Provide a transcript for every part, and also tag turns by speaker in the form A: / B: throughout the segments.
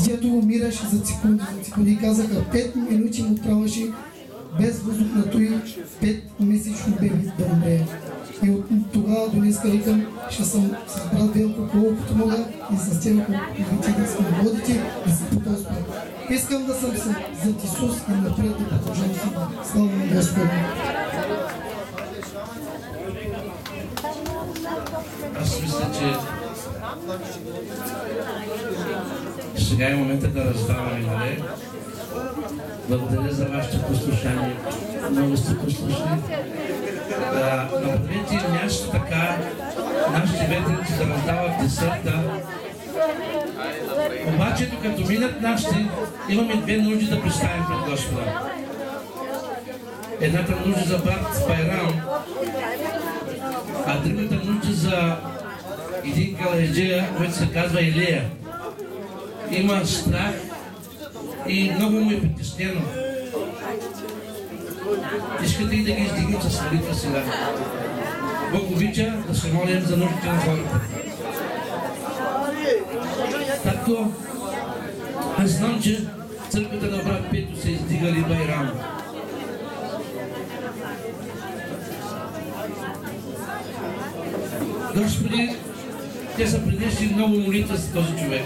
A: Дето умираше за секунди. Казаха 5 минути му трябваше без въздух на той 5-месечно беби да умре. И от тогава до днеска викам, ще съм с брат Велко колкото мога и с теб, колкото да сме водите и се потълспа. Искам да съм зад Исус и напред да продължам си. Слава на Господа!
B: Аз мисля, че сега е момента да раздаваме, нали? Благодаря за вашето послушание. Много сте послушни. Направете място така, нашите ветреници да раздават десерта. Обаче, докато минат нашите, имаме две нужди да представим пред Господа. Едната нужда за брат Байрам, а другата нужда за един калайджия, който се казва Илия. Има страх и много му е притеснено. Искате и да ги издигнем с молитва сега. Бог обича да се молим за нуждите на хората. Татко, аз знам, че в църквата на брат Пето се издигали Байрам. Господи, те са принесли много молитва за този човек.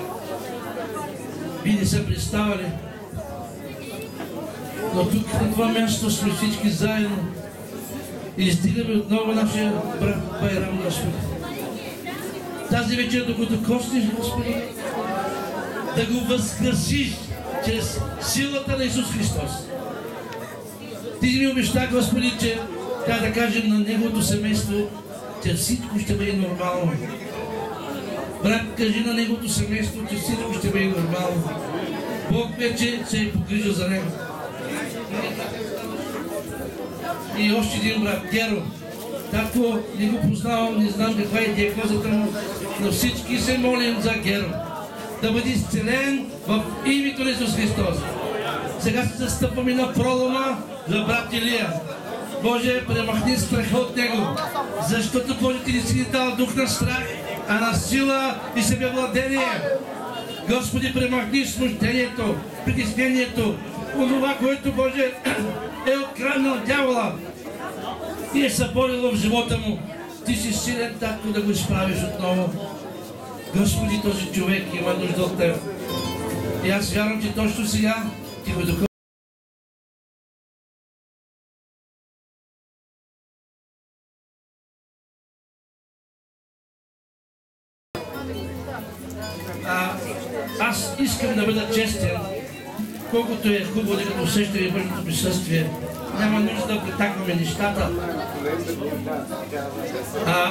B: Вие не са представали. Но тук на това място сме всички заедно и издигаме отново нашия брат Байрам, Господи. Тази вечер, докато костиш, Господи, да го възкръсиш чрез силата на Исус Христос. Ти ми обеща, Господи, че трябва да кажем на неговото семейство, че всичко ще бъде нормално. Брат, кажи на неговото семейство, че всичко ще бъде нормално. Бог вече се е погрижил за него. И още един брат, Геро. Татко, не го познавам, не знам каква е диагнозата му, но всички се молим за Геро. Да бъде изцелен в името на Исус Христос. Сега се застъпваме на пролома за брат Илия. Боже, премахни страха от него, защото Боже ти не си дал дух на страх, а на сила и себевладение. Господи, премахни смущението, притеснението, онова, което Боже е откраднал дявола и е съборило в живота му. Ти си силен, татко, да го изправиш отново. Господи, този човек има нужда от теб. И аз вярвам, че точно сега ти го докладвам. Аз искам да бъда честен, колкото е хубаво да като усещаме Божието присъствие. Няма нужда да претакваме нещата.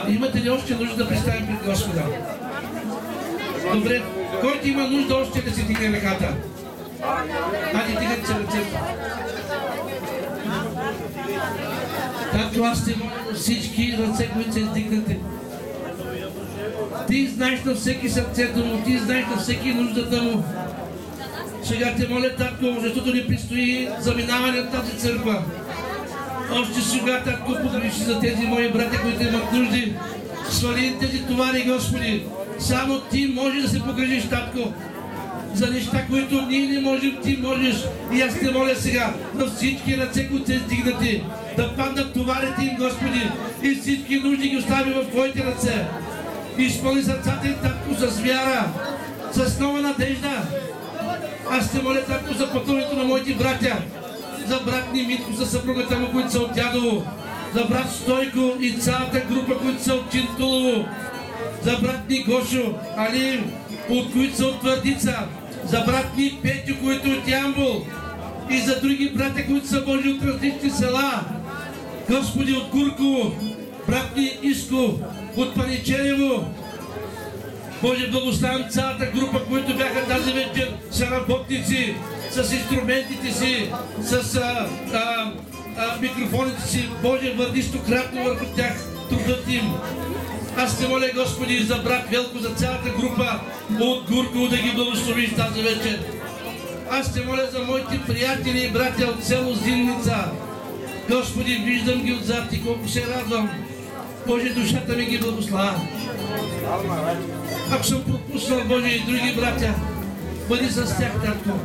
B: Имате ли още нужда да представим пред Господа? Добре, който има нужда още да си дигне ръката? Хайде, дигайте се ръцете. Както аз те моля всички ръце, които се издигнете. Ти знаеш на всеки сърцето му, ти знаеш на всеки нуждата му. Сега те моля, татко, защото ни предстои заминаване от тази църква. Още сега, татко, погрижи за тези мои братя, които имат нужди. Свали тези товари, Господи. Само ти можеш да се погрижиш, татко. За неща, които ние не можем, ти можеш. И аз те моля сега, на всички ръце, които се издигнати, да паднат товарите им, Господи, и всички нужди ги остави в твоите ръце. Изпълни сърцата им, татко, с вяра, с нова надежда. Аз те моля, татко, за пътуването на моите братя, за брат ни Митко, за съпругата му, които са от Дядово, за брат Стойко и цялата група, които са от Чинтулово, за брат ни Гошо, Алим, от които са от Твърдица, за брат ни Петю, които от Ямбол, и за други братя, които са Божи от различни села. Господи, от Курково, брат ни Иско, от Паничерево. Боже, благославям цялата група, които бяха тази вечер, са работници, с инструментите си, с микрофоните си. Боже, върни стократно върху тях трудът им. Аз те моля, Господи, за брат Велко, за цялата група от Гурково да ги благословиш тази вечер. Аз те моля за моите приятели и братя от село Зимница. Господи, виждам ги отзад и колко се радвам. Боже, душата ми ги благославя. Ако съм пропуснал, Боже, и други братя, бъди с тях, Татко.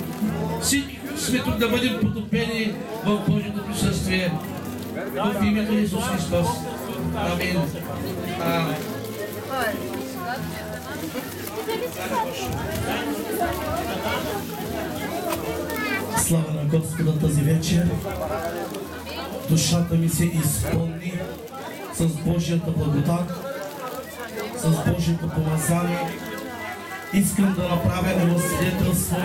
B: Всички сме тук да бъдем потопени в Божието присъствие. В името на Исус Христос. Амин.
C: Слава на Господа тази вечер. Душата ми се изпълни с Божията благодат, с Божието помазание. Искам да направя едно свидетелство.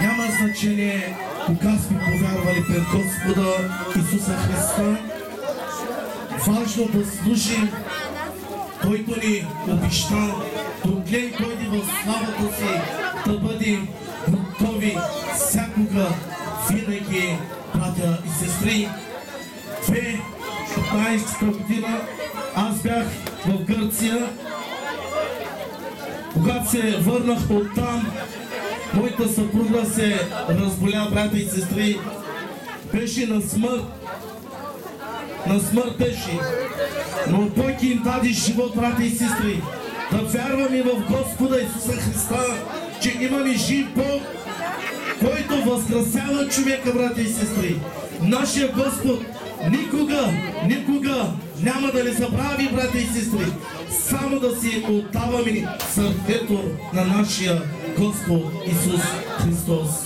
C: Няма значение кога сме повярвали пред Господа Исуса Христа. Важно да служим Който ни обещал докле дойде в славата си, да бъдем готови всякога, винаги, братя и сестри. 2015 година аз бях в Гърция. Когато се върнах оттам, моята съпруга се разболя, брата и сестри. Беше на смърт. На смърт беше. Но Той им даде живот, брата и сестри. Да вярваме в Господа Исуса Христа, че имаме жив Бог, който възкрасява човека, брата и сестри. Нашия Господ никога няма да ни забрави, брата и сестри. Само да си отдаваме сърцето на нашия Господ Исус Христос.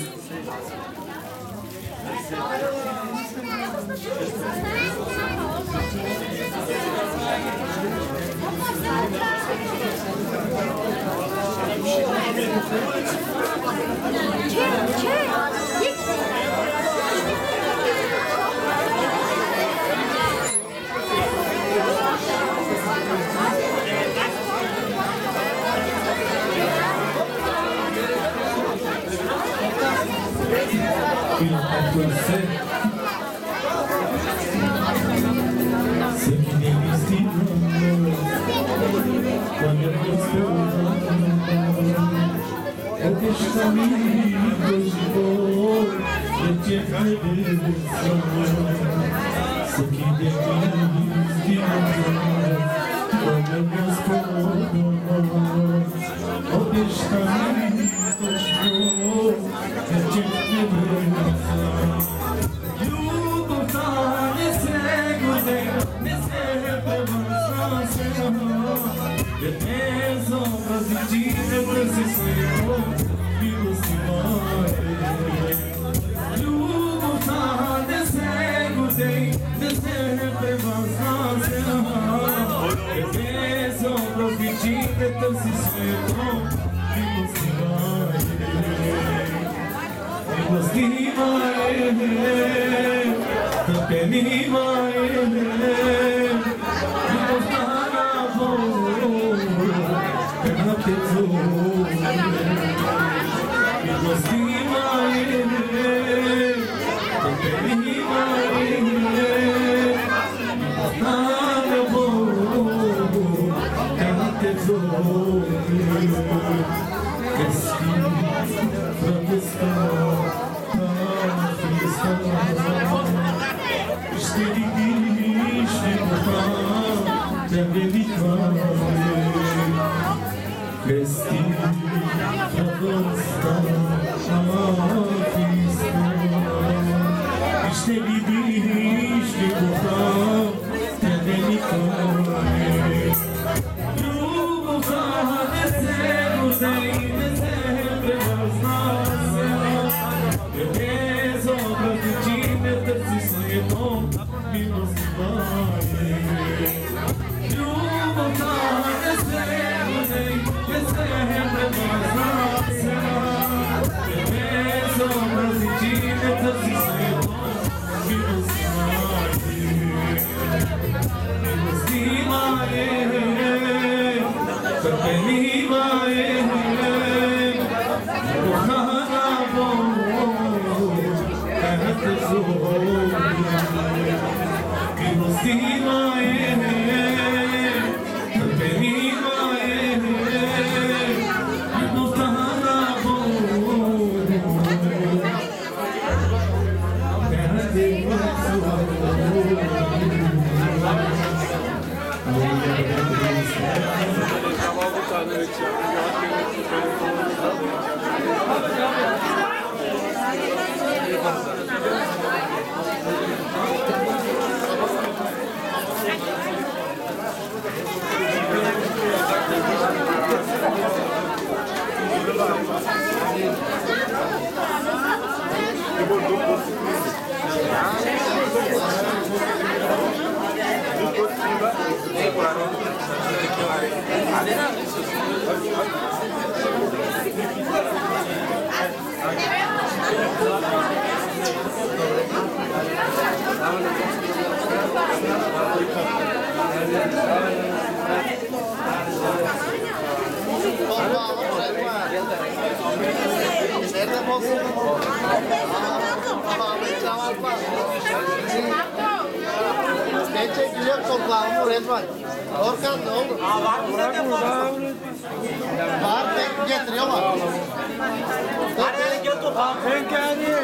D: Stay Geçe güzel toplamı resmen. Orkan ne oldu? Var pek getiriyor mu? Hadi gel toplam. Ben geldi.